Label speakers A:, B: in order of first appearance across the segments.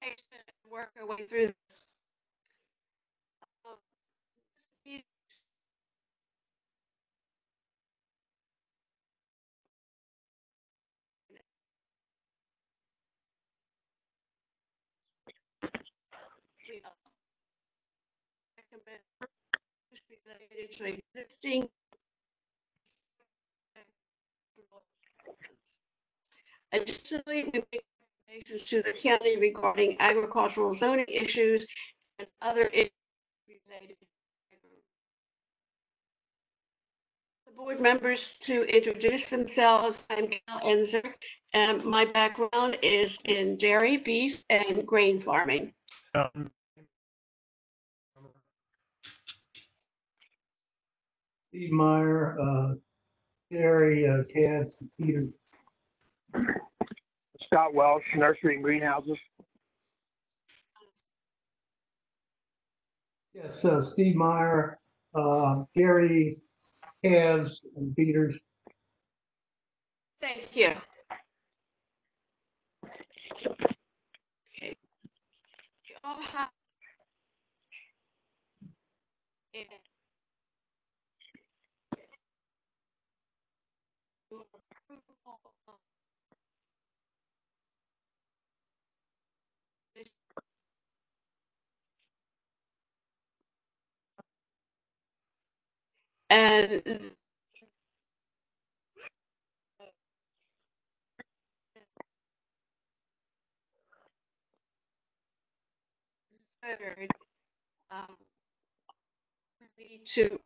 A: patient and work our way through this. Um, we also recommend related to existing additionally, we make recommendations to the county regarding agricultural zoning issues and other issues related. The board members to introduce themselves. I'm Gail Enzer, and my background is in dairy, beef, and grain farming.
B: Steve Meyer, dairy, calves, and feeders.
C: Scott Welsh, nursery and greenhouses.
B: Yes, Steve Meyer, dairy, calves, and feeders.
A: Thank you. Okay. You all have and third, we need to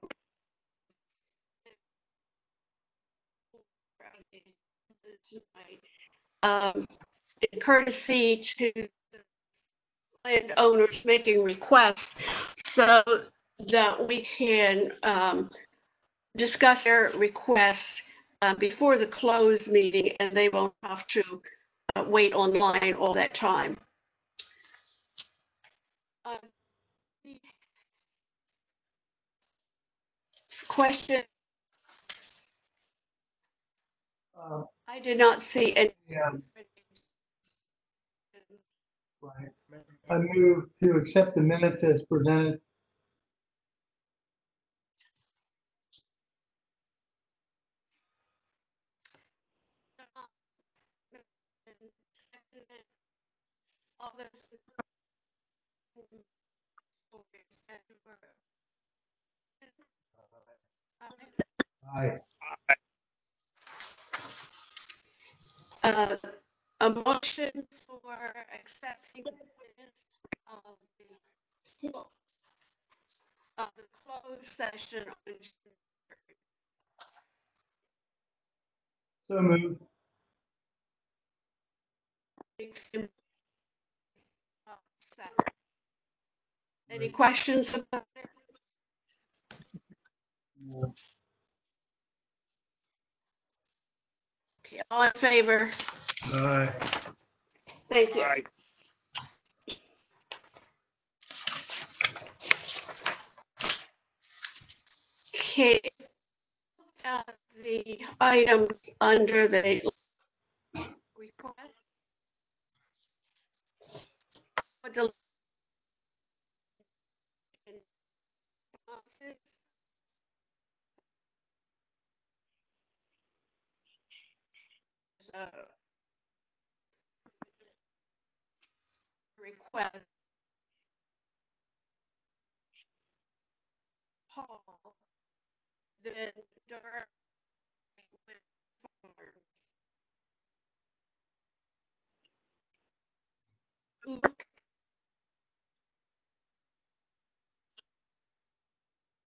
A: in courtesy to landowners making requests so that we can discuss their requests before the closed meeting, and they won't have to wait online all that time. Question. I did not see any.
B: Yeah. Right. I move to accept the minutes as presented.
A: All this.
B: Aye.
A: A motion for accepting minutes of the closed session on June 3rd.
B: So moved.
A: Any questions about it?
B: No.
A: Okay, all in favor?
B: Aye.
A: Thank you.
C: Right.
A: Okay. The items under the request. Request Paul, then Durham Farms. Luke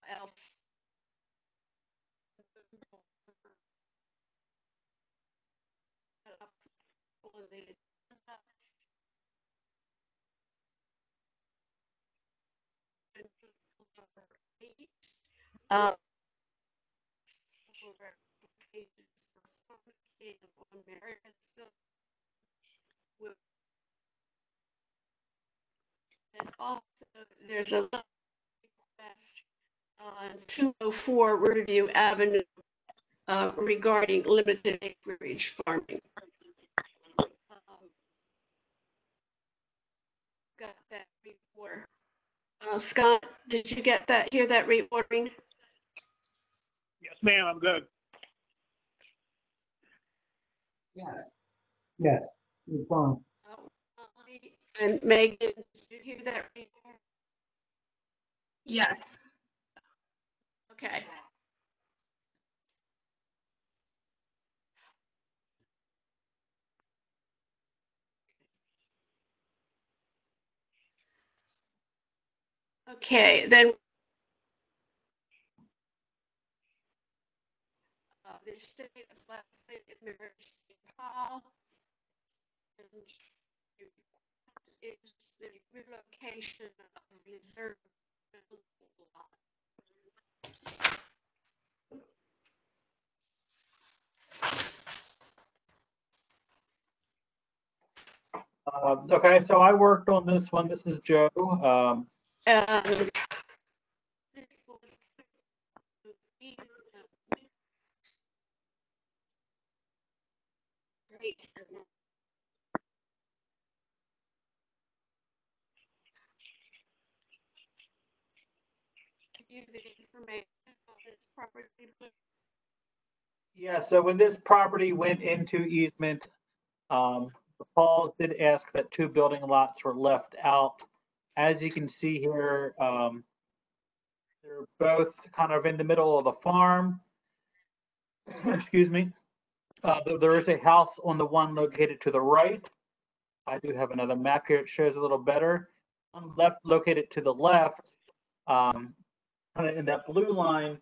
A: else. And also, there's a request on 204 Riverview Avenue regarding limited acreage farming. before. Scott, did you get that, hear that reordering?
C: Yes, ma'am, I'm good.
B: Yes. Yes, you're fine.
A: And Megan, did you hear that reordering?
D: Yes.
A: Okay. Okay, then the estate of Whiteland Hall and is the relocation of reserve lot.
E: Okay, so I worked on this one. This is Joe.
A: And this was great. Give you the information on this property.
E: Yeah, so when this property went into easement, the Pauls did ask that two building lots were left out. As you can see here, they're both kind of in the middle of the farm. Excuse me. There is a house on the one located to the right. I do have another map here. It shows a little better. One left located to the left, kind of in that blue line,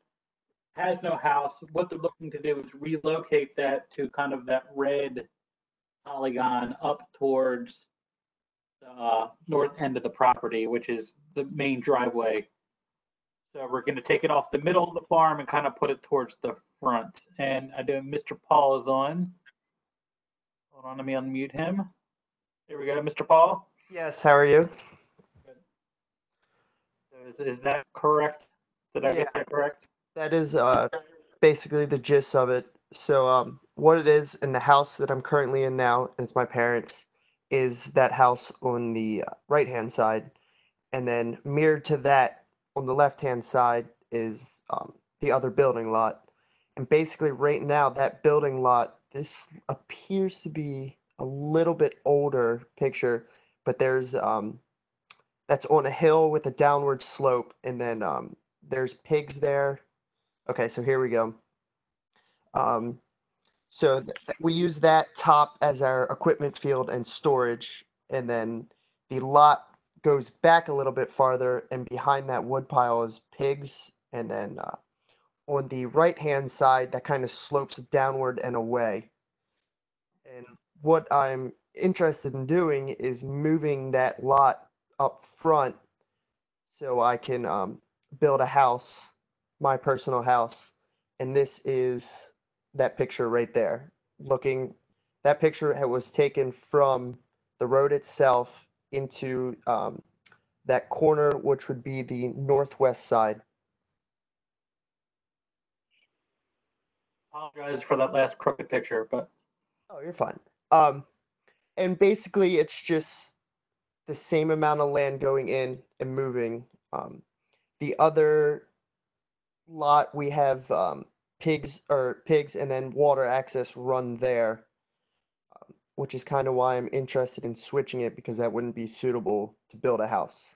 E: has no house. What they're looking to do is relocate that to kind of that red polygon up towards the north end of the property, which is the main driveway. So we're going to take it off the middle of the farm and kind of put it towards the front. And I do, Mr. Paul is on. Hold on, let me unmute him. There we go, Mr. Paul.
F: Yes, how are you?
E: Is that correct? Did I get that correct?
F: That is basically the gist of it. So what it is in the house that I'm currently in now, and it's my parents', is that house on the right-hand side. And then mirrored to that on the left-hand side is the other building lot. And basically right now that building lot, this appears to be a little bit older picture, but there's that's on a hill with a downward slope, and then there's pigs there. Okay, so here we go. So we use that top as our equipment field and storage, and then the lot goes back a little bit farther, and behind that wood pile is pigs, and then on the right-hand side, that kind of slopes downward and away. And what I'm interested in doing is moving that lot up front so I can build a house, my personal house. And this is that picture right there. That picture was taken from the road itself into that corner, which would be the northwest side.
E: Apologize for that last crooked picture, but
F: Oh, you're fine. And basically, it's just the same amount of land going in and moving. The other lot we have pigs, and then water access run there, which is kind of why I'm interested in switching it, because that wouldn't be suitable to build a house.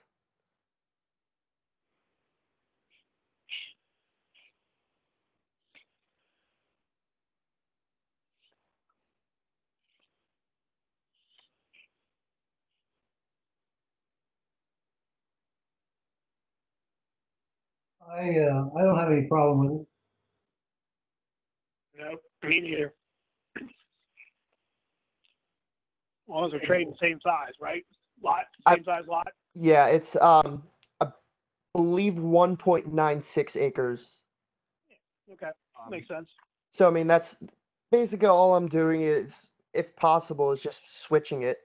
B: I don't have any problem with it.
C: No, me neither. As long as they're trading the same size, right? Same size lot?
F: Yeah, it's I believe 1.96 acres.
C: Okay, makes sense.
F: So I mean that's basically all I'm doing is, if possible, is just switching it,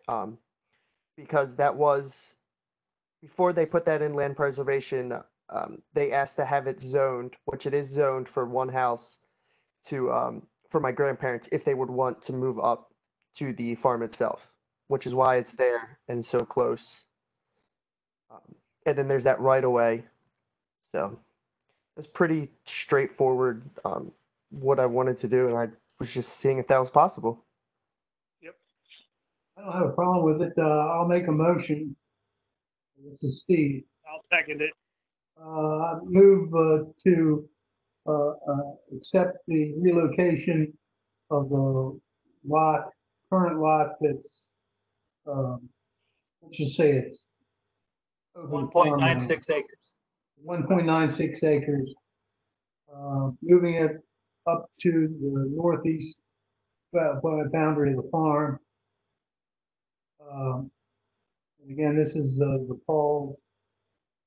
F: because that was before they put that in land preservation. They asked to have it zoned, which it is zoned for one house, to for my grandparents if they would want to move up to the farm itself, which is why it's there and so close. And then there's that right of way. So it's pretty straightforward, what I wanted to do, and I was just seeing if that was possible.
C: Yep.
B: I don't have a problem with it. I'll make a motion. This is Steve.
C: I'll second it.
B: I move to accept the relocation of the current lot that's, let's just say it's open farmland.
E: 1.96 acres.
B: 1.96 acres. Moving it up to the northeast boundary of the farm. And again, this is the Paul's,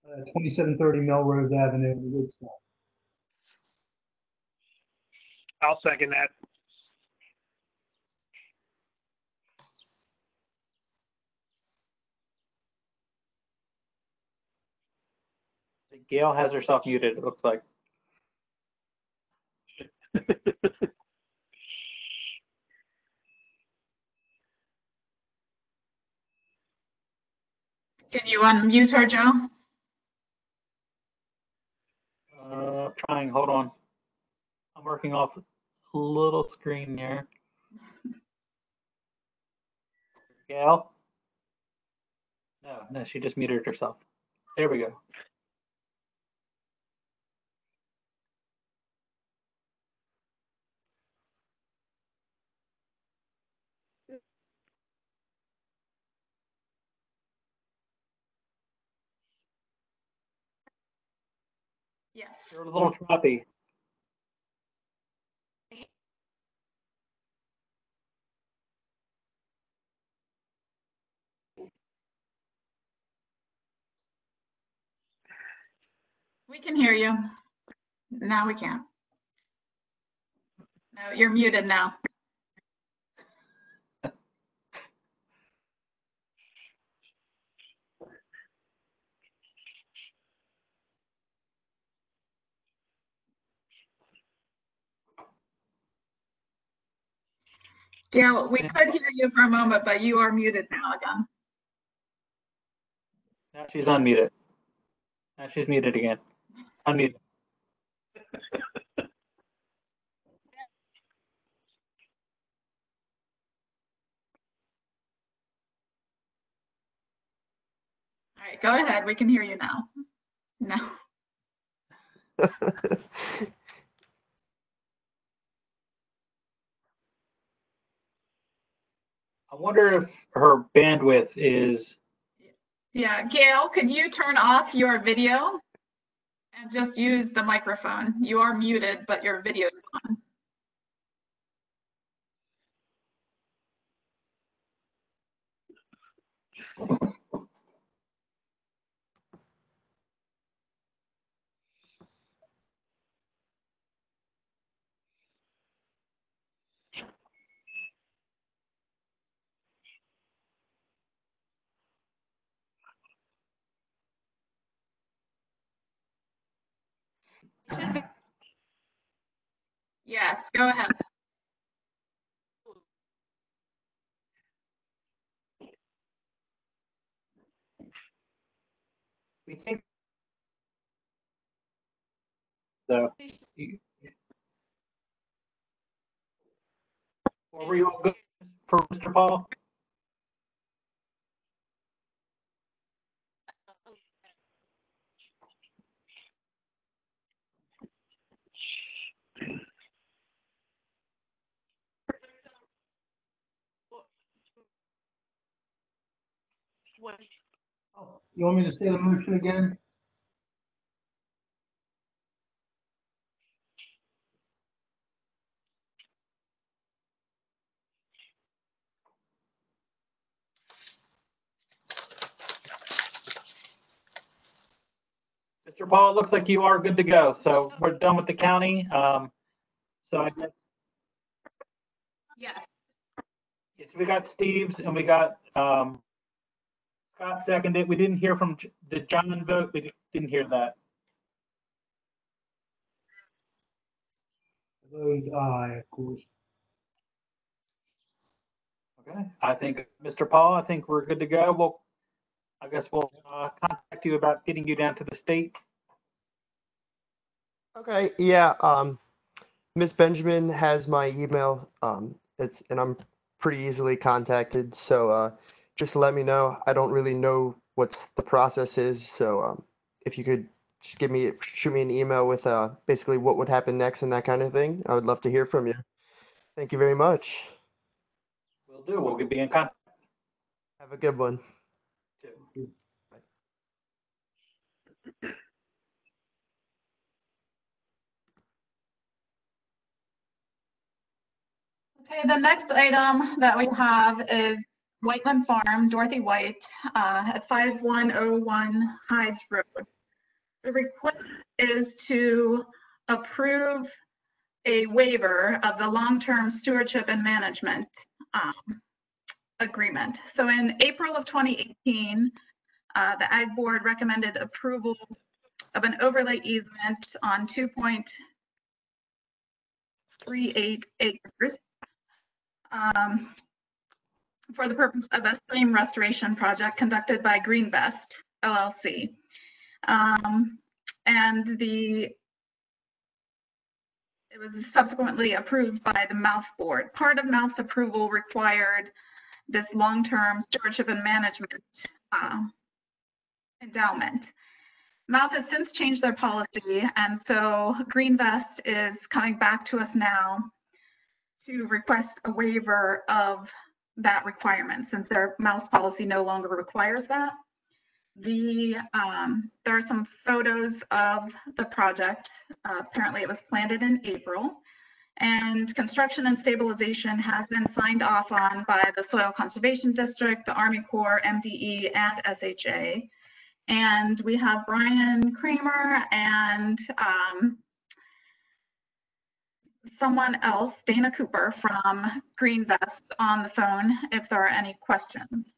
B: 2730 Melrose Avenue in Woodstock.
C: I'll second that.
E: Gail has herself muted, it looks like.
D: Can you unmute her, Joe?
E: Trying, hold on. I'm working off a little screen here. Gail? No, she just muted herself. There we go.
D: Yes.
E: You're a little choppy.
D: We can hear you. Now we can't. No, you're muted now. Gail, we could hear you for a moment, but you are muted now again.
E: Now she's unmuted. Now she's muted again. Unmuted.
D: All right, go ahead. We can hear you now. No.
E: I wonder if her bandwidth is.
D: Yeah, Gail, could you turn off your video and just use the microphone? You are muted, but your video is on. Yes, go ahead.
E: We think so. Were you all good for Mr. Paul?
A: What?
B: You want me to say the motion again?
E: Mr. Paul, it looks like you are good to go. So we're done with the county. So I guess
D: Yes.
E: yes, we got Steve's and we got Scott seconded. We didn't hear from the John vote. We didn't hear that.
B: Vote aye, of course.
E: Okay. I think Mr. Paul, I think we're good to go. Well, I guess we'll contact you about getting you down to the state.
F: Okay, yeah, Miss Benjamin has my email, and I'm pretty easily contacted, so, just let me know. I don't really know what the process is, so, if you could just shoot me an email with, basically what would happen next and that kind of thing, I would love to hear from you. Thank you very much.
E: Will do. We'll be in contact.
F: Have a good one.
E: Too.
D: Okay, the next item that we have is Whiteland Farm, Dorothy White, at 5101 Hyde Road. The request is to approve a waiver of the long-term stewardship and management agreement. So in April of 2018, the Ag Board recommended approval of an overlay easement on 2.38 acres for the purpose of a stream restoration project conducted by Greenvest LLC. And it was subsequently approved by the MALF board. Part of MALF's approval required this long-term stewardship and management endowment. MALF has since changed their policy, and so Greenvest is coming back to us now to request a waiver of that requirement, since their MALF's policy no longer requires that. There are some photos of the project. Apparently it was planted in April, and construction and stabilization has been signed off on by the Soil Conservation District, the Army Corps, MDE, and SHA. And we have Brian Kramer and someone else, Dana Cooper from Greenvest, on the phone if there are any questions.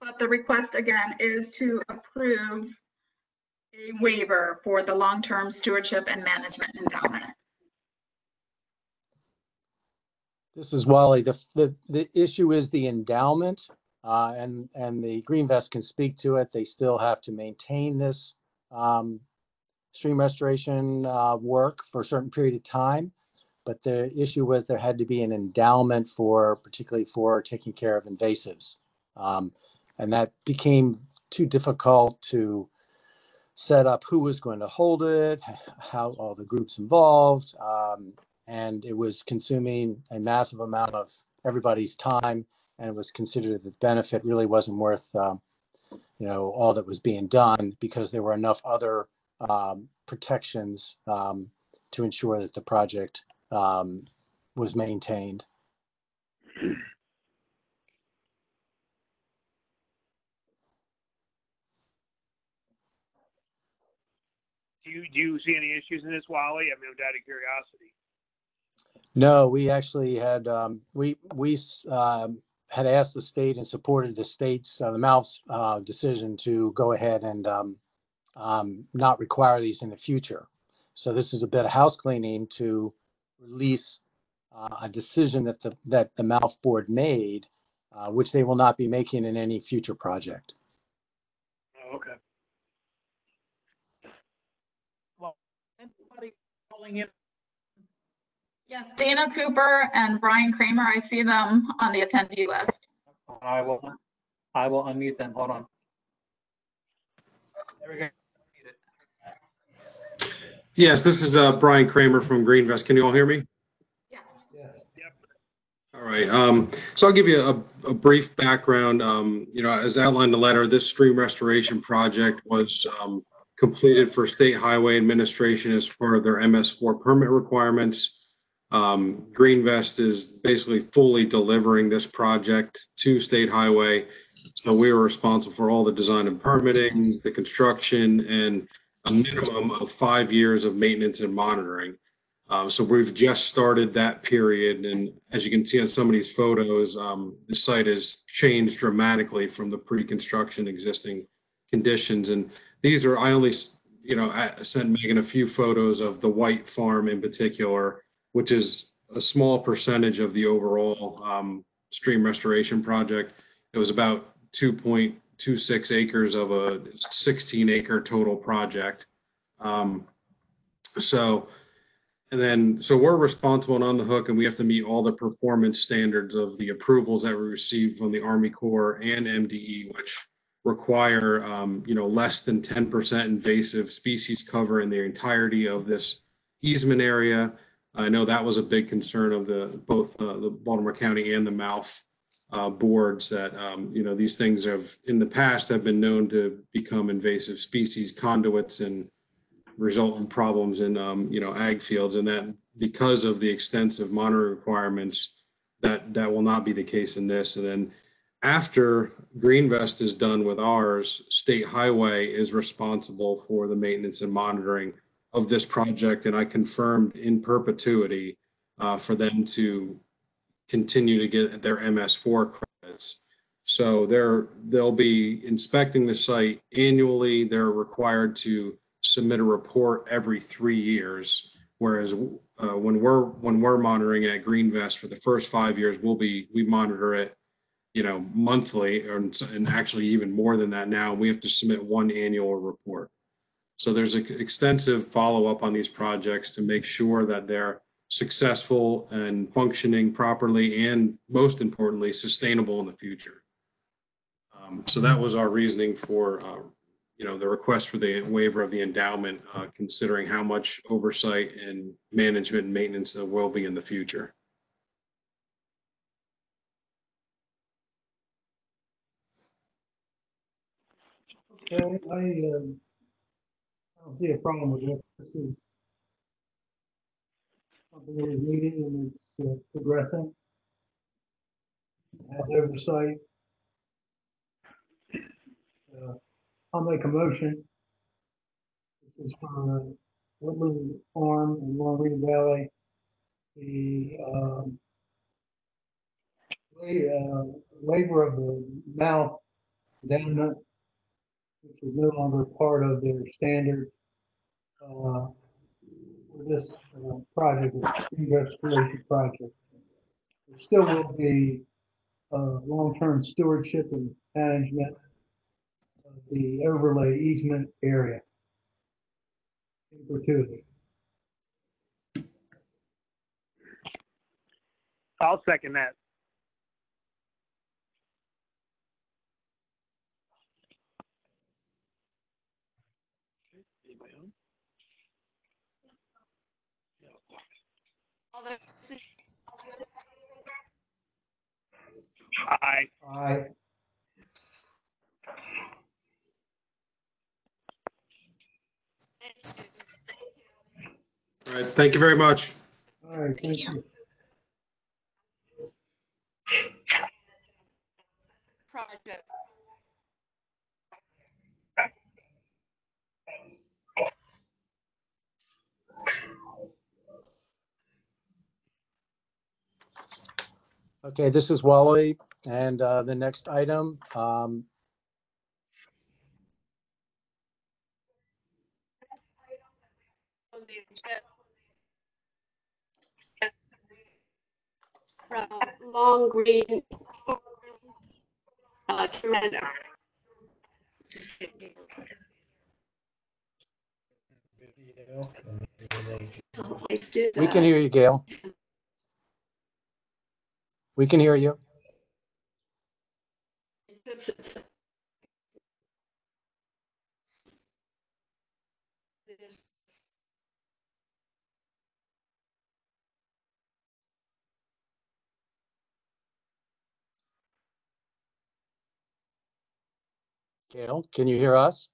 D: But the request again is to approve a waiver for the long-term stewardship and management endowment.
G: This is Wally. The issue is the endowment, and the Greenvest can speak to it. They still have to maintain this stream restoration work for a certain period of time. But the issue was there had to be an endowment particularly for taking care of invasives. And that became too difficult to set up who was going to hold it, how all the groups involved, and it was consuming a massive amount of everybody's time, and it was considered that the benefit really wasn't worth all that was being done, because there were enough other protections to ensure that the project was maintained.
C: Do you see any issues in this, Wally? I mean, out of curiosity.
G: No, we actually had had asked the state and supported the state's the MALF's decision to go ahead and not require these in the future. So this is a bit of house cleaning to release a decision that the MALF board made, which they will not be making in any future project.
C: Oh, okay.
E: Well, anybody calling in?
D: Yes, Dana Cooper and Brian Kramer, I see them on the attendee list.
E: I will unmute them. Hold on. There we go.
H: Yes, this is Brian Kramer from Greenvest. Can you all hear me?
D: Yes.
B: Yes.
C: Yep.
H: All right. So I'll give you a brief background. As outlined in the letter, this stream restoration project was completed for State Highway Administration as part of their MS4 permit requirements. Greenvest is basically fully delivering this project to State Highway. So we were responsible for all the design and permitting, the construction, and a minimum of 5 years of maintenance and monitoring. So we've just started that period. And as you can see on some of these photos, the site has changed dramatically from the pre-construction existing conditions. And these are, I only, sent Megan a few photos of the White Farm in particular, which is a small percentage of the overall stream restoration project. It was about 2.26 acres of a 16-acre total project. So we're responsible and on the hook, and we have to meet all the performance standards of the approvals that we received from the Army Corps and MDE, which require, less than 10% invasive species cover in the entirety of this easement area. I know that was a big concern of both the Baltimore County and the MALF boards, that these things have in the past have been known to become invasive species conduits and result in problems in ag fields, and that because of the extensive monitoring requirements, that will not be the case in this. And then after Greenvest is done with ours, State Highway is responsible for the maintenance and monitoring of this project, and I confirmed in perpetuity for them to continue to get their MS4 credits. So they'll be inspecting the site annually. They're required to submit a report every 3 years, whereas when we're monitoring at Greenvest for the first 5 years, we monitor it monthly, and actually even more than that now. We have to submit one annual report. So there's an extensive follow-up on these projects to make sure that they're successful and functioning properly, and most importantly, sustainable in the future. So that was our reasoning for the request for the waiver of the endowment, considering how much oversight and management and maintenance there will be in the future.
B: Okay, I don't see a problem with this. This is something that is needed, and it's progressing. It has oversight. I'll make a motion. This is for Woodland Farm in Long Reed Valley. The waiver of the mouth endowment, which is no longer part of their standard for this project, the stream restoration project. There still will be long-term stewardship and management of the overlay easement area in perpetuity.
C: I'll second that. Aye.
B: Aye.
H: All right, thank you very much.
B: All right, thank you.
A: Project.
G: Okay, this is Wally, and the next item.
A: From Long Green, Tremendous.
G: We can hear you, Gail. We can hear you. Gail, can you hear us?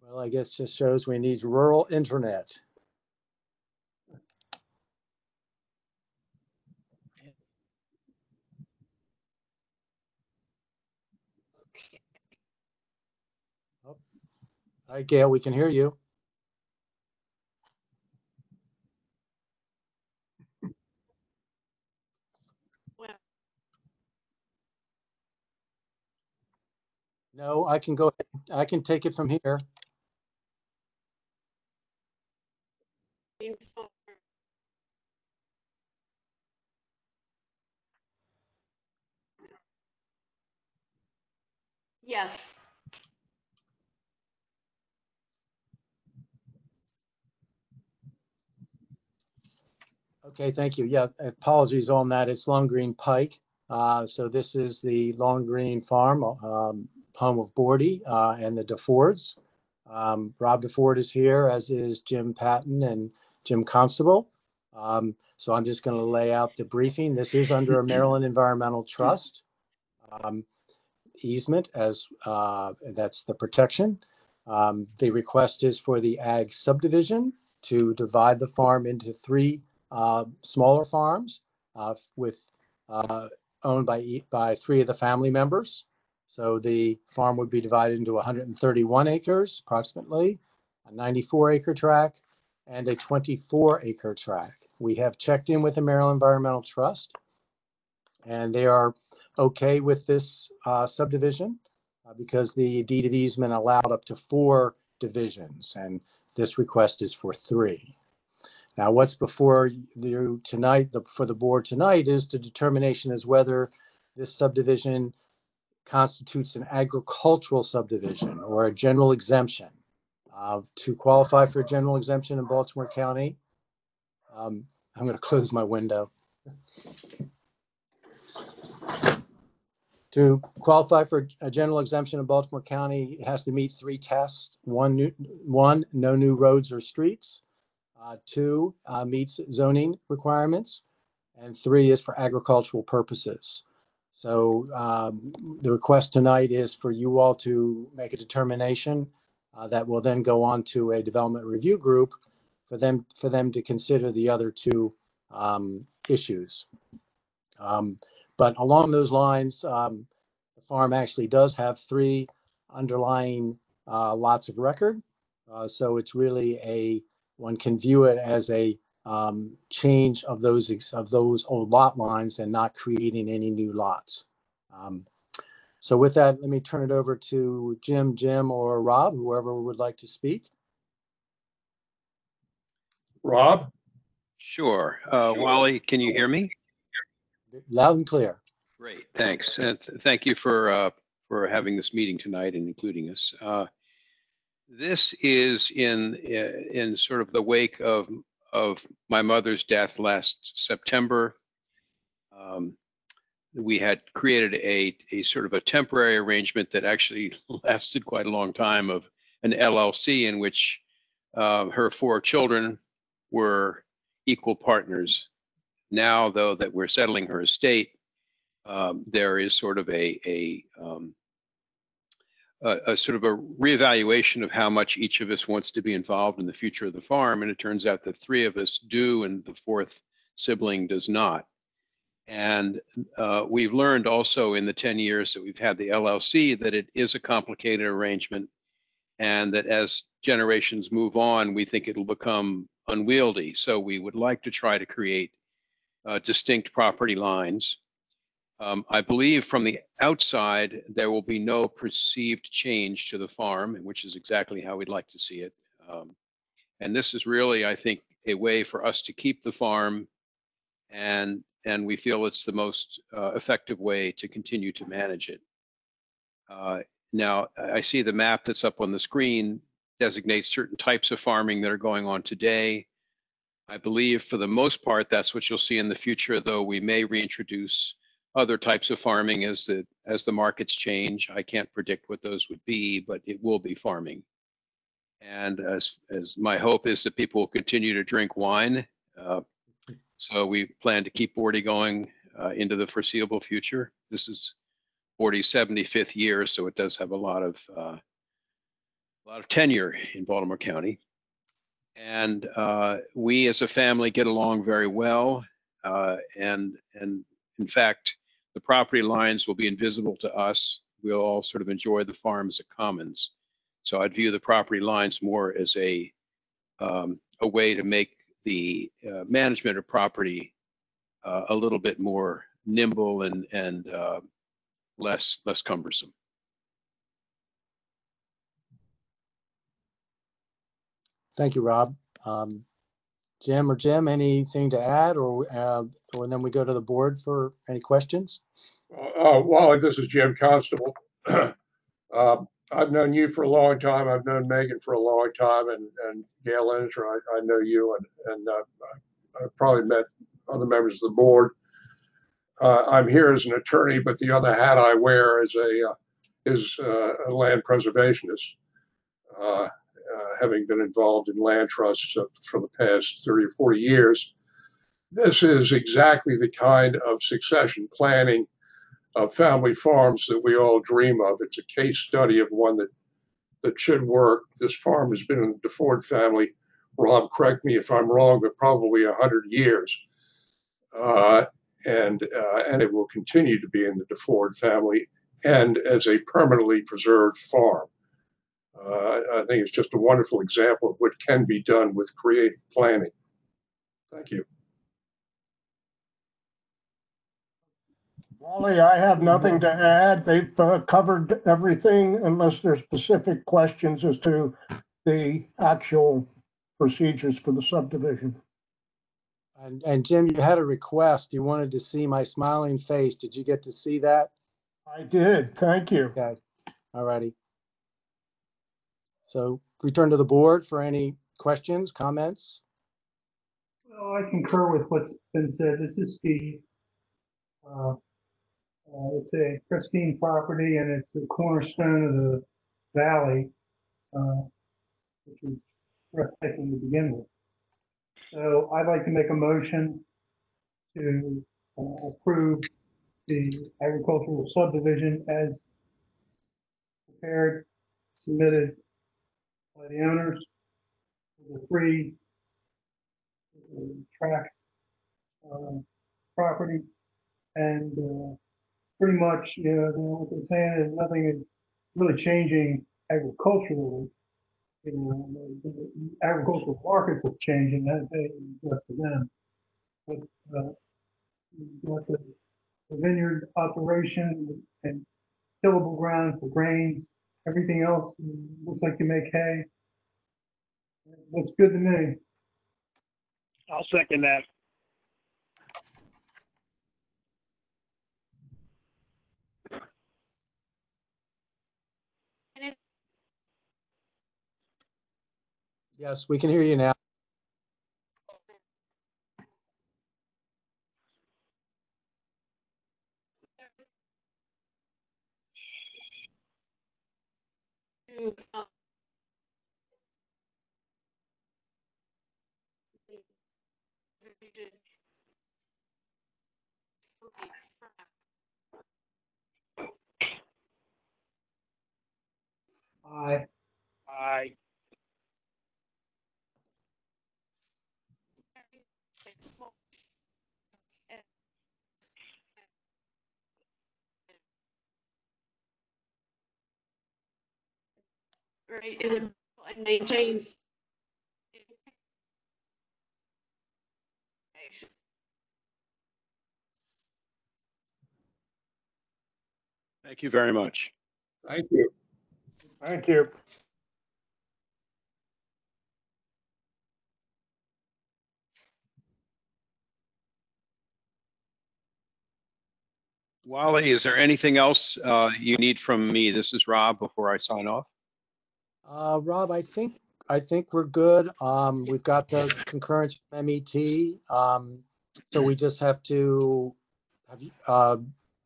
G: Well, I guess just shows we need rural internet. Oh. All right, Gail, we can hear you. I can go, I can take it from here.
A: Yes.
G: Okay, thank you. Yeah, apologies on that. It's Long Green Pike. So this is the Long Green Farm, home of Bordy and the DeFords. Rob DeFord is here, as is Jim Patton and Jim Constable. So I'm just going to lay out the briefing. This is under a Maryland Environmental Trust easement, as that's the protection. The request is for the ag subdivision to divide the farm into 3 smaller farms with owned by 3 of the family members. So the farm would be divided into 131 acres, approximately, a 94-acre tract, and a 24-acre tract. We have checked in with the Maryland Environmental Trust, and they are okay with this subdivision because the deed of easement allowed up to 4 divisions, and this request is for 3. Now, what's before you tonight, for the board tonight, is the determination as whether this subdivision constitutes an agricultural subdivision or a general exemption. To qualify for a general exemption in Baltimore County, I'm going to close my window. To qualify for a general exemption in Baltimore County, it has to meet 3 tests. One, no new roads or streets. 2, meets zoning requirements. And 3 is for agricultural purposes. So the request tonight is for you all to make a determination that will then go on to a development review group for them to consider the other 2 issues. But along those lines, the farm actually does have 3 underlying lots of record. So it's really one can view it as a change of those old lot lines and not creating any new lots. So with that, let me turn it over to Jim, or Rob, whoever would like to speak.
I: Rob?
J: Sure. Wally, can you hear me?
G: Loud and clear.
J: Great, thanks. And thank you for having this meeting tonight and including us. This is in sort of the wake of my mother's death last September. We had created a sort of a temporary arrangement that actually lasted quite a long time, of an LLC in which her 4 children were equal partners. Now, though, that we're settling her estate, there is sort of a sort of a reevaluation of how much each of us wants to be involved in the future of the farm. And it turns out that 3 of us do, and the 4th sibling does not. And we've learned also in the 10 years that we've had the LLC that it is a complicated arrangement, and that as generations move on, we think it'll become unwieldy. So we would like to try to create distinct property lines. I believe from the outside, there will be no perceived change to the farm, which is exactly how we'd like to see it. And this is really, I think, a way for us to keep the farm, and we feel it's the most effective way to continue to manage it. Now, I see the map that's up on the screen designates certain types of farming that are going on today. I believe for the most part, that's what you'll see in the future, though we may reintroduce other types of farming as the markets change. I can't predict what those would be, but it will be farming. And as my hope is that people will continue to drink wine. So we plan to keep Bordy going into the foreseeable future. This is Bordy's 75th year, so it does have a lot of tenure in Baltimore County. And we as a family get along very well. And in fact, the property lines will be invisible to us. We'll all sort of enjoy the farm as a commons. So I'd view the property lines more as a way to make the management of property a little bit more nimble and less cumbersome.
G: Thank you, Rob. Jim, anything to add, or then we go to the board for any questions?
I: Wally, this is Jim Constable. I've known you for a long time. I've known Megan for a long time, and Gail Inser, I know you, and I've probably met other members of the board. I'm here as an attorney, but the other hat I wear is a land preservationist, having been involved in land trusts for the past 30 or 40 years. This is exactly the kind of succession planning of family farms that we all dream of. It's a case study of one that should work. This farm has been in the DeFord family, Rob, correct me if I'm wrong, but probably 100 years. And it will continue to be in the DeFord family and as a permanently preserved farm. I think it's just a wonderful example of what can be done with creative planning. Thank you.
K: Wally, I have nothing to add. They've covered everything unless there's specific questions as to the actual procedures for the subdivision.
G: And Jim, you had a request. You wanted to see my smiling face. Did you get to see that?
K: I did. Thank you.
G: Okay. All righty. So return to the board for any questions, comments.
B: Well, I concur with what's been said. This is Steve. It's a pristine property, and it's the cornerstone of the valley, which is breathtaking to begin with. So I'd like to make a motion to approve the agricultural subdivision as prepared, submitted by the owners of the 3 tracts property, and pretty much, what they're saying is nothing is really changing agriculturally. The agricultural markets are changing, that's for them. But got the vineyard operation and tillable ground for grains. Everything else looks like you make hay. Looks good to me.
C: I'll second that.
G: Yes, we can hear you now.
B: Aye.
C: Aye.
A: Right, and maintains.
J: Thank you very much.
I: Thank you.
K: Thank you.
J: Wally, is there anything else you need from me? This is Rob before I sign off.
G: Rob, I think we're good. We've got the concurrence from MET. So we just have to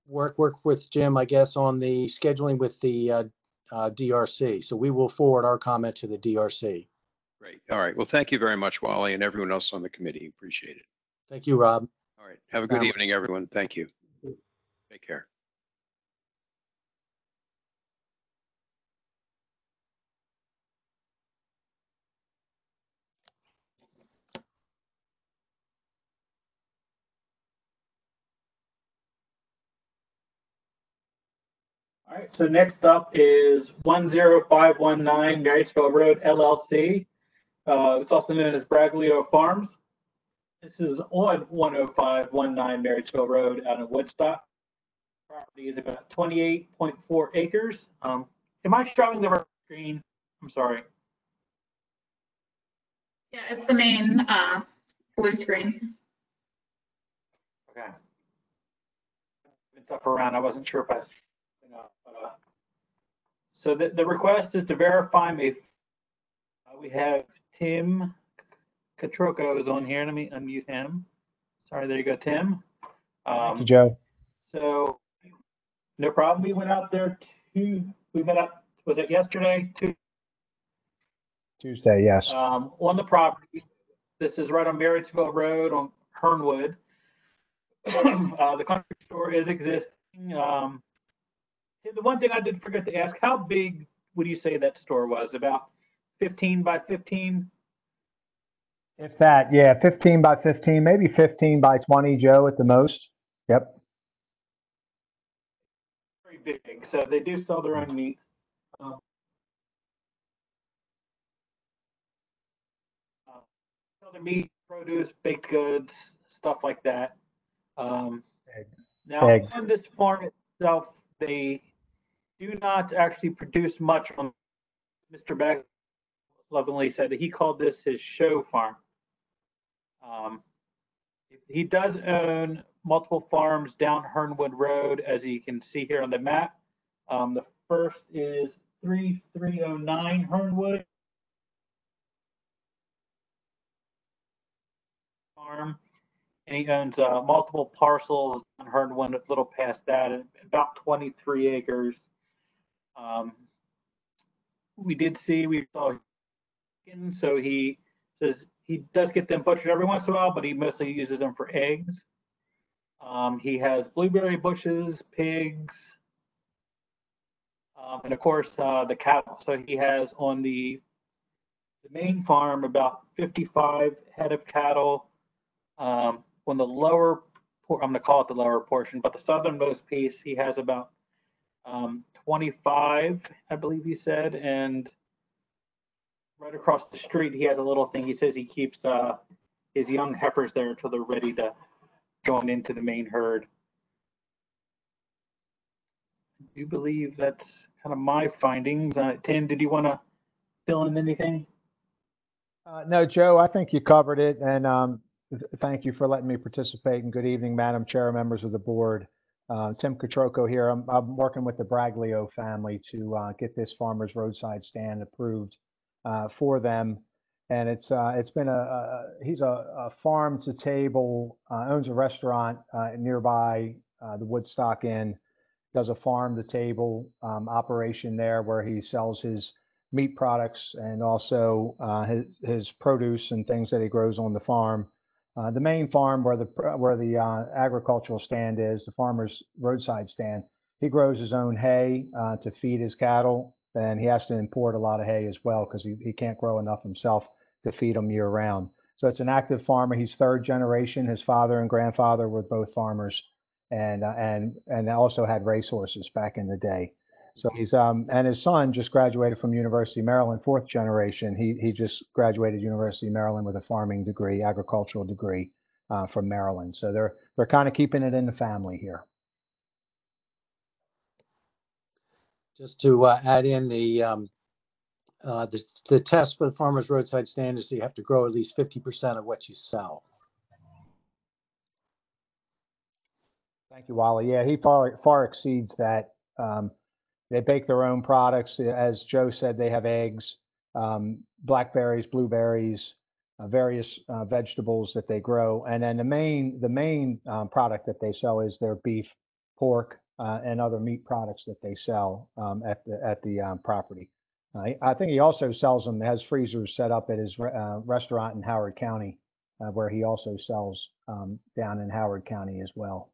G: work with Jim, I guess, on the scheduling with the DRC. So we will forward our comment to the DRC.
J: Great. All right. Well, thank you very much, Wally, and everyone else on the committee. Appreciate it.
G: Thank you, Rob.
J: All right. Have a good evening, everyone. Thank you. Take care.
E: All right, so next up is 10519 Marysville Road LLC. It's also known as Braglio Farms. This is on 10519 Marysville Road out in Woodstock. Property is about 28.4 acres. Am I showing the right screen? I'm sorry.
D: Yeah, it's the main blue screen.
E: Okay. It's up around. I wasn't sure if I. So the request is to verify me. We have Tim Catroco is on here. Let me unmute him. Sorry, there you go, Tim.
L: Thank you, Joe.
E: So no problem. We went out there we met up, was it yesterday?
L: Tuesday, yes.
E: On the property. This is right on Marysville Road on Hernwood. The country store is existing. The one thing I did forget to ask, how big would you say that store was? About 15 by 15?
L: If that, yeah, 15 by 15, maybe 15 by 20, Joe, at the most. Yep.
E: Very big. So they do sell their own meat. Sell their meat, produce, baked goods, stuff like that. Now,
L: Eggs.
E: on this farm itself, they do not actually produce much. On Mr. Beck lovingly said that he called this his show farm. He does own multiple farms down Hernwood Road, as you can see here on the map. The first is 3309 Hernwood Farm, and he owns multiple parcels on Hernwood, a little past that, and about 23 acres. We saw, so he says he does get them butchered every once in a while, but he mostly uses them for eggs. He has blueberry bushes, pigs, and of course the cattle. So he has on the main farm about 55 head of cattle. On the lower, I'm going to call it the lower portion, but the southernmost piece, he has about 25, I believe you said, and right across the street, he has a little thing. He says he keeps his young heifers there until they're ready to join into the main herd. I do believe that's kind of my findings. Tim, did you want to fill in anything?
L: No, Joe, I think you covered it. And thank you for letting me participate. And good evening, Madam Chair, members of the board. Tim Catroco here. I'm working with the Braglio family to get this farmer's roadside stand approved for them. And it's been he's a farm to table, owns a restaurant nearby the Woodstock Inn, does a farm to table operation there where he sells his meat products and also his produce and things that he grows on the farm. The main farm where the agricultural stand is, the farmer's roadside stand, he grows his own hay to feed his cattle, and he has to import a lot of hay as well because he can't grow enough himself to feed them year round. So it's an active farmer. He's third generation. His father and grandfather were both farmers, and also had racehorses back in the day. So he's and his son just graduated from University of Maryland, fourth generation. He just graduated University of Maryland with a farming degree, agricultural degree from Maryland. So they're kind of keeping it in the family here.
G: Just to add in the test for the farmer's roadside stand is you have to grow at least 50% of what you sell.
L: Thank you, Wally. Yeah, he far exceeds that. They bake their own products. As Joe said, they have eggs, blackberries, blueberries, various vegetables that they grow. And then the main product that they sell is their beef, pork, and other meat products that they sell at the property. I think he also sells them, has freezers set up at his restaurant in Howard County, where he also sells down in Howard County as well.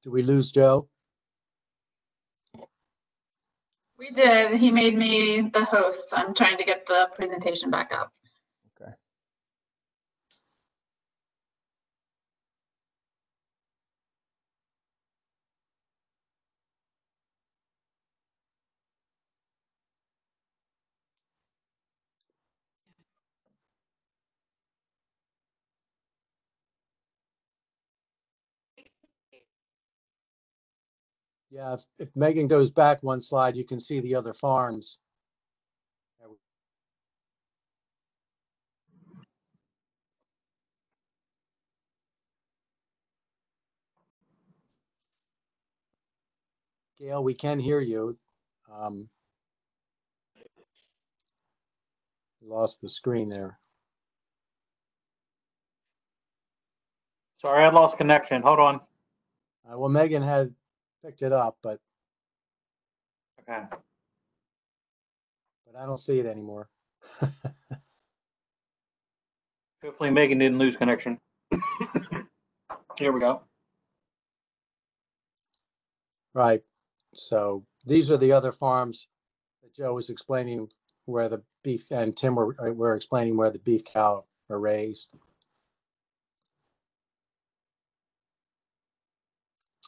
G: Do we lose Joe?
D: We did. He made me the host. I'm trying to get the presentation back up.
L: Okay.
G: Yeah, if Megan goes back one slide, you can see the other farms. Gail, we can hear you. Lost the screen there.
E: Sorry, I lost connection. Hold on.
G: Well, Megan had picked it up, but
E: Okay.
G: I don't see it anymore.
E: Hopefully Megan didn't lose connection. Here we go.
G: Right. So these are the other farms that Joe was explaining where the beef and Tim were explaining where the beef cow are raised.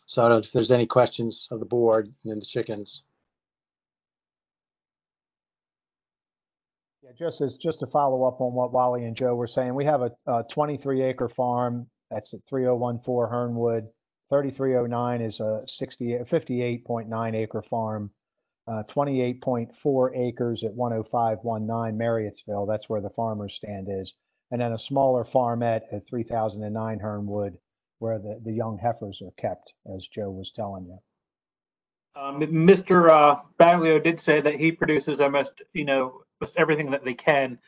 G: So I don't know if there's any questions of the board and then the chickens.
L: Yeah, just to follow up on what Wally and Joe were saying, we have a 23-acre farm that's at 3014 Hernwood. 3309 is a 58.9 acre farm. 28.4 acres at 10519 Marriottsville. That's where the farmer's stand is. And then a smaller farmette at 3009 Hernwood, where the young heifers are kept, as Joe was telling you.
E: Mr. Baglio did say that he produces almost everything that they can,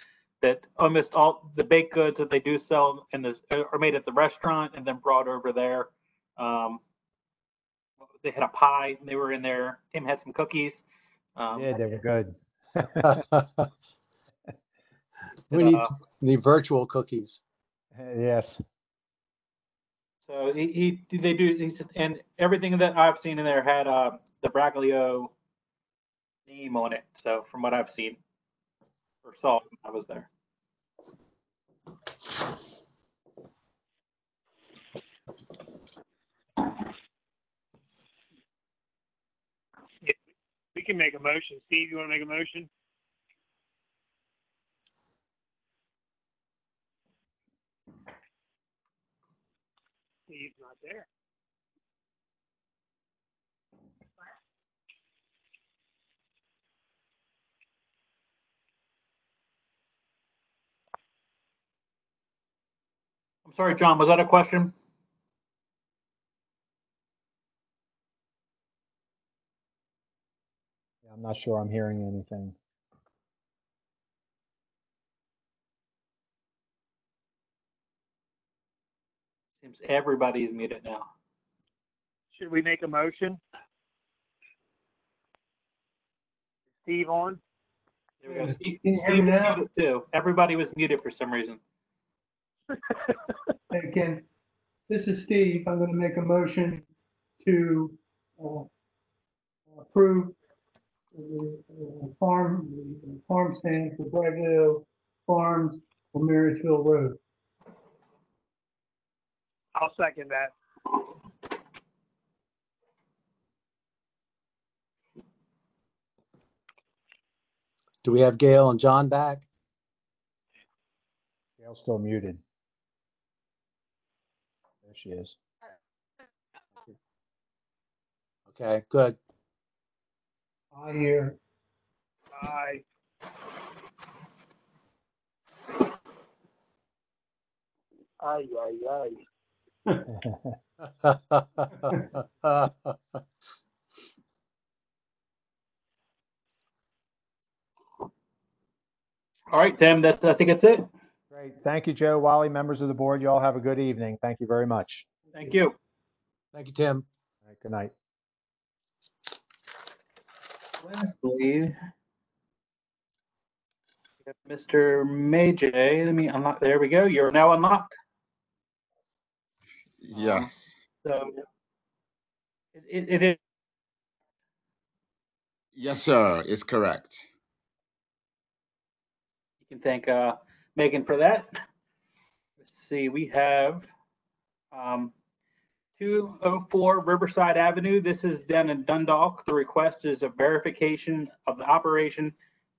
E: that almost all the baked goods that they do sell are made at the restaurant and then brought over there. They had a pie. They were in there. Tim had some cookies.
L: Yeah, they were good.
G: We need virtual cookies.
L: Yes.
E: So they do, and everything that I've seen in there had the Braglio name on it. So from what I've seen or saw when I was there.
C: Yeah, we can make a motion. Steve, you want to make a motion? Steve's not there.
E: I'm sorry, John, was that a question?
L: I'm not sure I'm hearing anything.
E: Seems everybody's muted now.
C: Should we make a motion? Steve on?
E: There we go. Steve,
B: Can you hear
E: Steve
B: me
E: was
B: now?
E: muted too. Everybody was muted for some reason.
B: Hey, Ken, this is Steve. I'm going to make a motion to approve the farm stand for Braglio Farms on Marriottsville Road.
C: I'll second that.
G: Do we have Gail and John back?
L: Gail's still muted. There she is.
G: Okay, good.
B: I hear.
C: Aye. Aye, aye, aye.
E: All right, Tim, I think that's it.
L: Great. Thank you, Joe, Wally, members of the board. You all have a good evening. Thank you very much.
E: Thank you.
G: Thank you, Tim.
L: All right, good night.
E: Lastly, we have Mr. Majay. Let me unlock. There we go. You're now unlocked.
M: Yes.
E: So it is.
M: Yes, sir. It's correct.
E: You can thank Megan for that. Let's see. We have 204 Riverside Avenue. This is done in Dundalk. The request is a verification of the operation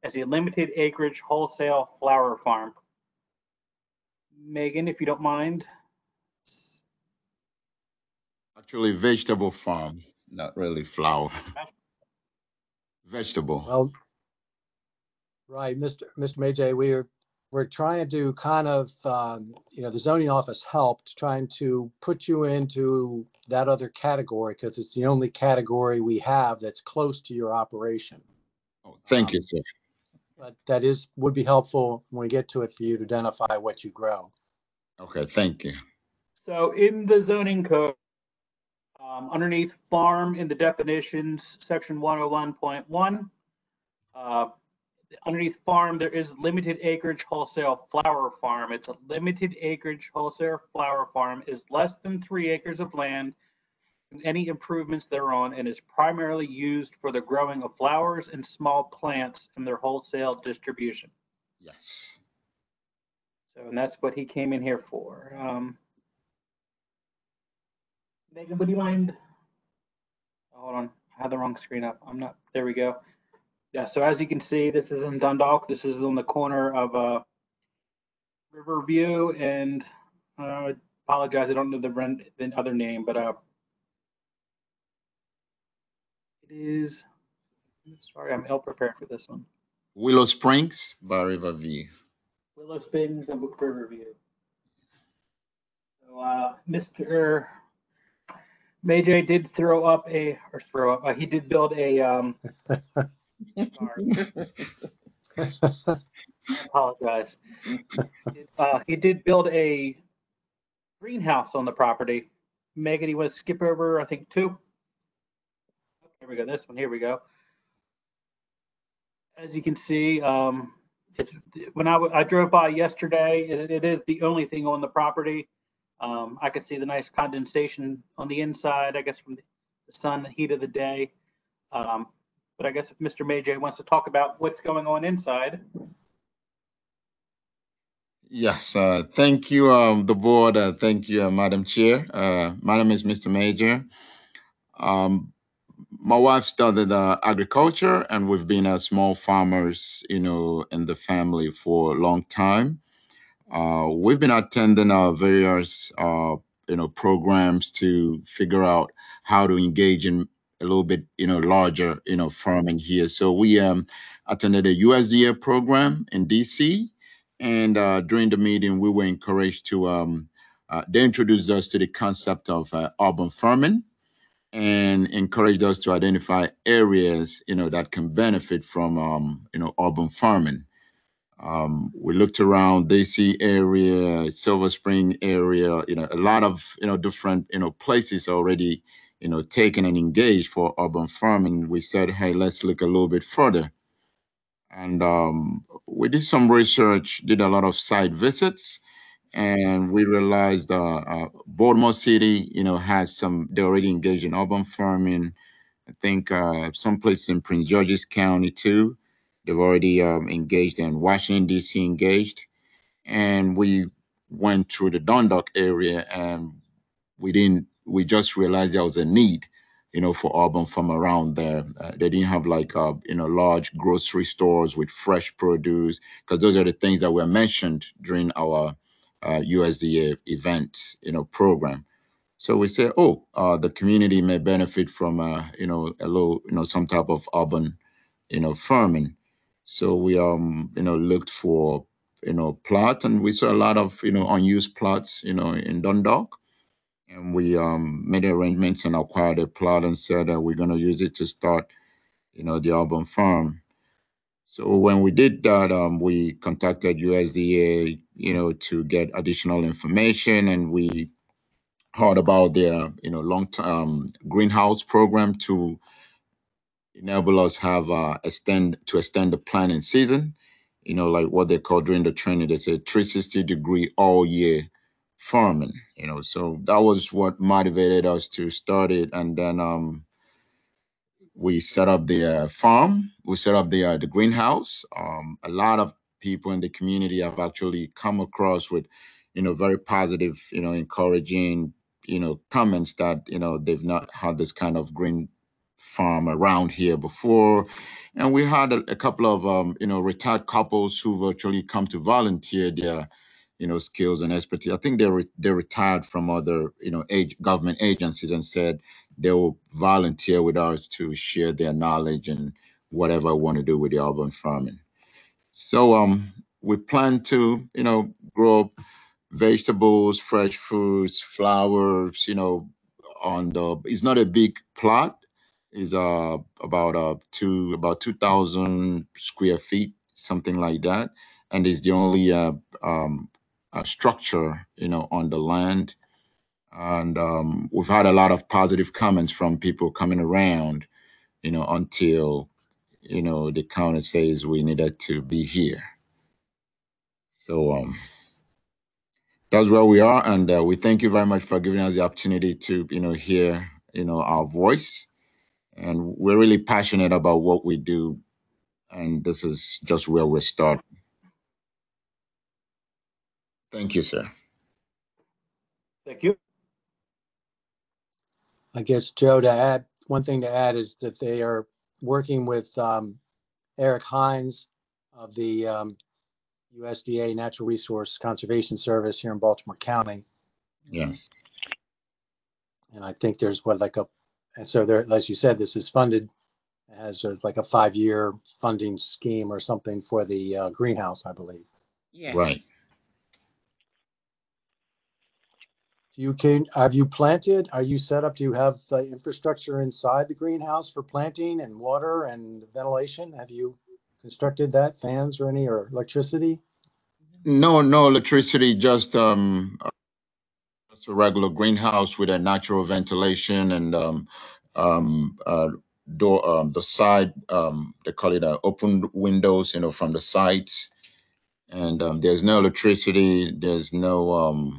E: as a limited acreage wholesale flower farm. Megan, if you don't mind.
M: Actually, vegetable farm, not really flower. Vegetable.
G: Well, right, Mr. Majay, we're trying to kind of, the zoning office helped trying to put you into that other category because it's the only category we have that's close to your operation.
M: Oh, thank you, sir.
G: But that would be helpful when we get to it for you to identify what you grow.
M: Okay, thank you.
E: So in the zoning code, underneath farm in the definitions, section 101.1, underneath farm, there is limited acreage wholesale flower farm. It's a limited acreage wholesale flower farm is less than 3 acres of land and any improvements thereon and is primarily used for the growing of flowers and small plants and their wholesale distribution.
M: Yes.
E: So, and that's what he came in here for. Megan, would you mind? Hold on, I had the wrong screen up. There we go. Yeah, so as you can see, this is in Dundalk. This is on the corner of Riverview and I apologize, I don't know the other name, but it is, sorry, I'm ill prepared for this one.
M: Willow Springs by Riverview.
E: Willow Springs and Riverview. So Mr. Majay did he did build a, sorry. I apologize. He did build a greenhouse on the property. Megan, you want to skip over, I think, 2? Here we go, this one, here we go. As you can see, it's when I drove by yesterday, it is the only thing on the property. I could see the nice condensation on the inside, I guess from the sun, the heat of the day. But I guess if Mr. Majay wants to talk about what's going on inside.
M: Yes, thank you, the board. Thank you, Madam Chair. My name is Mr. Major. My wife studied agriculture, and we've been small farmers, in the family for a long time. We've been attending various, programs to figure out how to engage in a little bit, larger, farming here. So we attended a USDA program in DC, and during the meeting, we were encouraged to, they introduced us to the concept of urban farming and encouraged us to identify areas, that can benefit from, urban farming. We looked around DC area, Silver Spring area, a lot of, different, places already, taken and engaged for urban farming. We said, hey, let's look a little bit further. And we did some research, did a lot of site visits, and we realized Baltimore City, has they're already engaged in urban farming. I think some places in Prince George's County too. They've already engaged, in Washington, D.C. engaged. And we went through the Dundalk area, and we just realized there was a need, for urban farm around there. They didn't have like, large grocery stores with fresh produce, because those are the things that were mentioned during our USDA event, program. So we say, the community may benefit from, a little, some type of urban, farming. So we, looked for, plots, and we saw a lot of, unused plots, in Dundalk. And we made arrangements and acquired a plot and said that we're going to use it to start, the urban farm. So when we did that, we contacted USDA, to get additional information, and we heard about their, long-term greenhouse program to enable us have extend the planting season. Like what they call during the training, they say 360-degree all year farming. So that was what motivated us to start it, and then we set up the farm. We set up the greenhouse. A lot of people in the community have actually come across with, very positive, encouraging, comments that, they've not had this kind of green farm around here before. And we had a couple of, retired couples who've actually come to volunteer their, skills and expertise. I think they retired from other, government agencies, and said they will volunteer with us to share their knowledge and whatever I want to do with the urban farming. So we plan to, grow vegetables, fresh fruits, flowers, on it's not a big plot. It's about 2,000 square feet, something like that. And it's the only structure, on the land. And we've had a lot of positive comments from people coming around, until, the county says we needed to be here. So that's where we are, and we thank you very much for giving us the opportunity to, hear, our voice. And we're really passionate about what we do, and this is just where we're starting. Thank you, sir.
E: Thank you.
G: I guess, Joe, one thing to add is that they are working with Eric Hines of the USDA Natural Resource Conservation Service here in Baltimore County.
M: Yes.
G: And I think there's and so there, as you said, this is funded there's like a 5-year funding scheme or something for the greenhouse, I believe.
N: Yes.
M: Right.
G: Have you planted? Are you set up? Do you have the infrastructure inside the greenhouse for planting and water and ventilation? Have you constructed that, fans or electricity?
M: No electricity, just a regular greenhouse with a natural ventilation and door, the side, they call it open windows, from the sides. And there's no electricity. There's no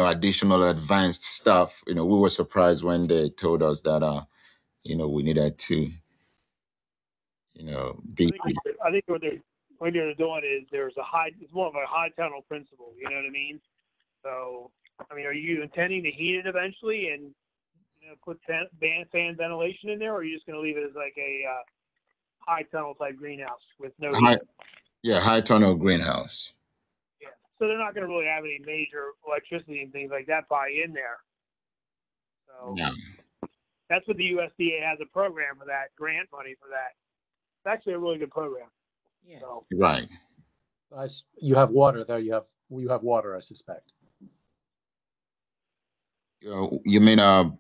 M: additional advanced stuff. We were surprised when they told us that we needed to be.
C: I think what they're doing is it's more of a high tunnel principle. You know what I mean? So, I mean, are you intending to heat it eventually and put fan ventilation in there, or are you just going to leave it as like a high tunnel type greenhouse with no heat?
M: Yeah, high tunnel greenhouse.
C: Yeah. So they're not going to really have any major electricity and things like that probably in there. So
M: No.
C: that's what the USDA has a program for that, grant money for that. It's actually a really good program.
N: Yes.
C: So,
M: Right.
G: You have water though. You have water, I suspect.
M: You mean I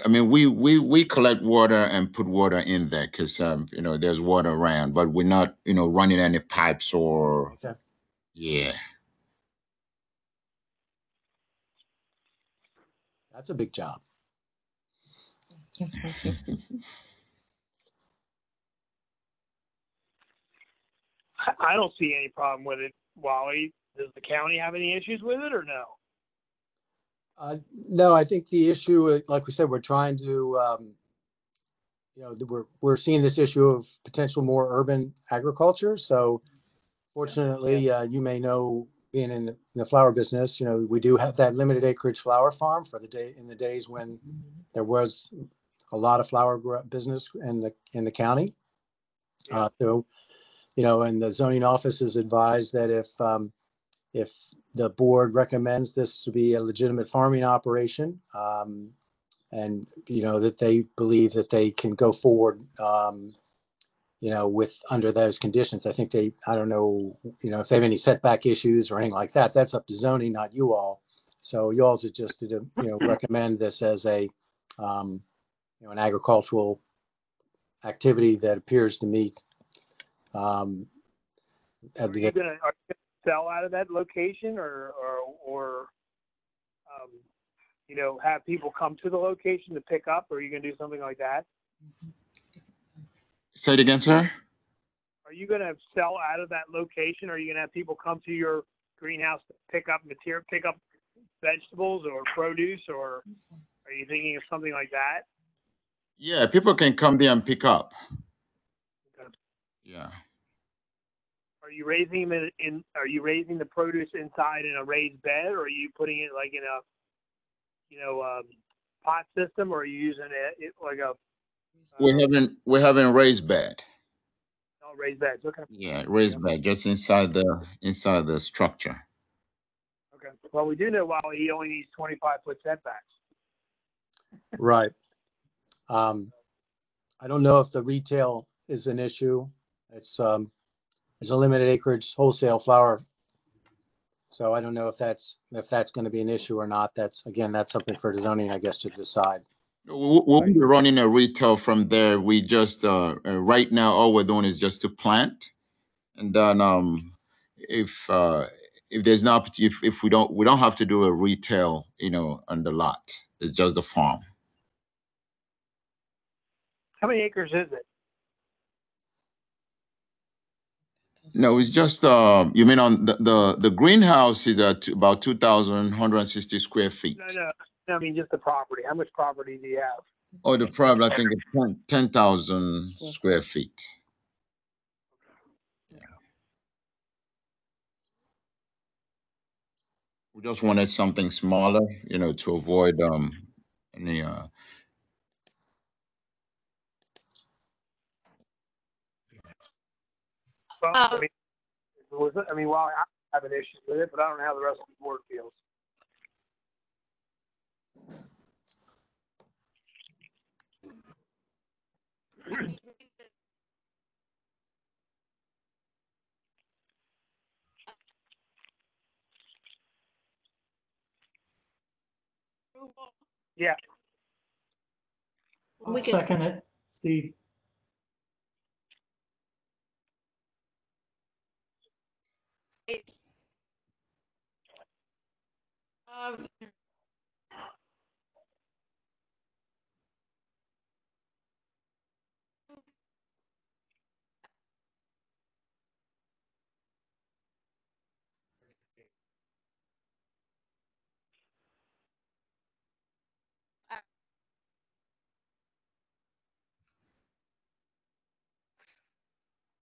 M: mean, we collect water and put water in there because there's water around, but we're not running any pipes or.
G: Okay.
M: Yeah.
G: That's a big job.
C: I don't see any problem with it, Wally. Does the county have any issues with it or no?
G: No, I think the issue, like we said, we're trying to, we're seeing this issue of potential more urban agriculture. So fortunately, you may know, being in the flower business, we do have that limited acreage flower farm in the days when there was a lot of flower business in the county. So, and the zoning office is advised that if the board recommends this to be a legitimate farming operation, and that they believe that they can go forward, with under those conditions. I think I don't know, if they have any setback issues or anything like that. That's up to zoning, not you all. So you all are just to recommend this as a an agricultural activity that appears to meet.
C: Are you gonna sell out of that location, or have people come to the location to pick up, or are you gonna do something like that?
M: Say it again, sir.
C: Are you gonna sell out of that location, or are you gonna have people come to your greenhouse to pick up material, pick up vegetables or produce, or are you thinking of something like that?
M: Yeah, people can come there and pick up.
C: Okay.
M: Yeah.
C: Are you raising them Are you raising the produce inside in a raised bed, or are you putting it like in a pot system, or are you using it like a?
M: We're having raised bed.
C: Oh, raised beds. Okay.
M: Yeah, raised bed just inside the structure.
C: Okay. Well, we do know he only needs 25-foot setbacks.
G: Right. I don't know if the retail is an issue. It's a limited acreage wholesale flower. So I don't know if that's going to be an issue or not. That's something for the zoning, I guess, to decide.
M: We'll be running a retail from there. We just right now all we're doing is just to plant, and then if there's no if we don't have to do a retail, on the lot. It's just the farm.
C: How many acres is it?
M: No, it's just you mean on the greenhouse is at about 2,160 square feet.
C: No, I mean just the property. How much property do you have?
M: Oh, the private, I think it's 10,000 square feet. Yeah. We just wanted something smaller, to avoid any
C: Well, well, I have an issue with it, but I don't know how the rest of the board feels. Yeah.
B: I'll second it, Steve.
A: Um,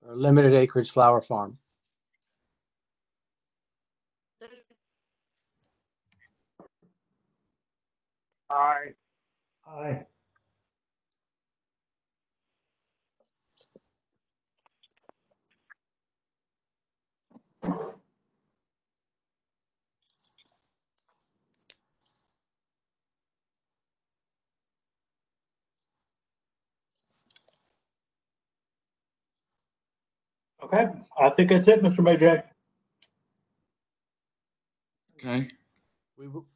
G: A limited acreage flower farm.
C: Aye.
B: Aye.
E: Okay, I think that's it, Mr. Majak.
M: Okay.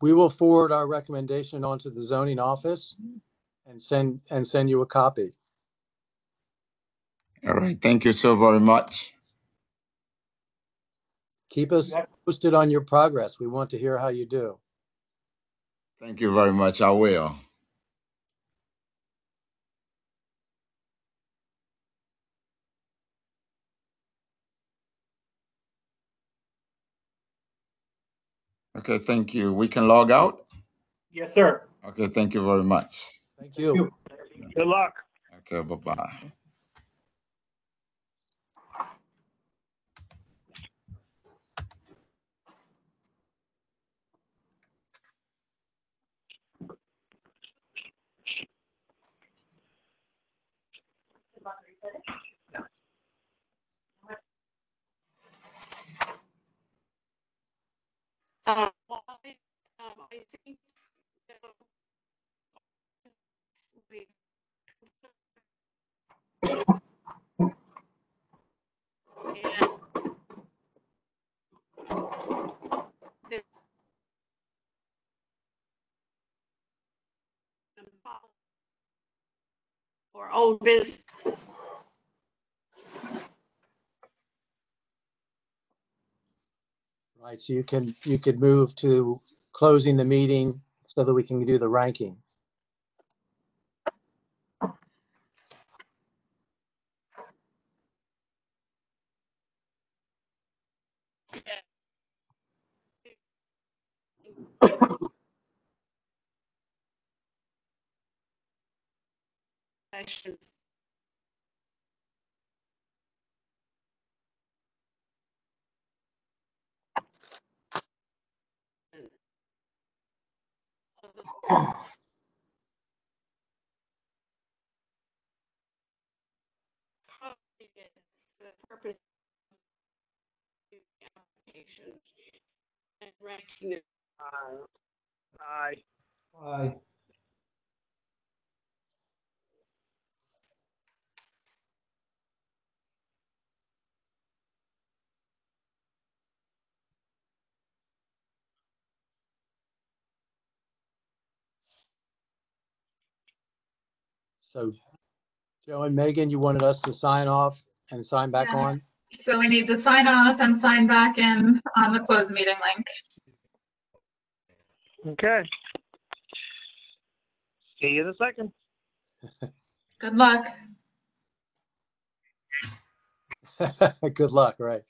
G: We will forward our recommendation onto the zoning office and send you a copy.
M: All right. Thank you so very much.
G: Keep us posted on your progress. We want to hear how you do.
M: Thank you very much. I will. Okay, thank you. We can log out?
E: Yes, sir.
M: Okay, thank you very much.
G: Thank you.
C: Good luck.
M: Okay, bye-bye.
A: Well, I think we and or old business.
G: Right, so you could move to closing the meeting so that we can do the ranking.
A: Action. The purpose of the applications and ranking it.
C: Aye.
B: Aye.
G: So Joe and Megan, you wanted us to sign off and sign back
D: Yes.
G: on?
D: So we need to sign off and sign back in on the closed meeting link.
C: Okay. See you in a second.
D: Good luck.
G: Good luck, right?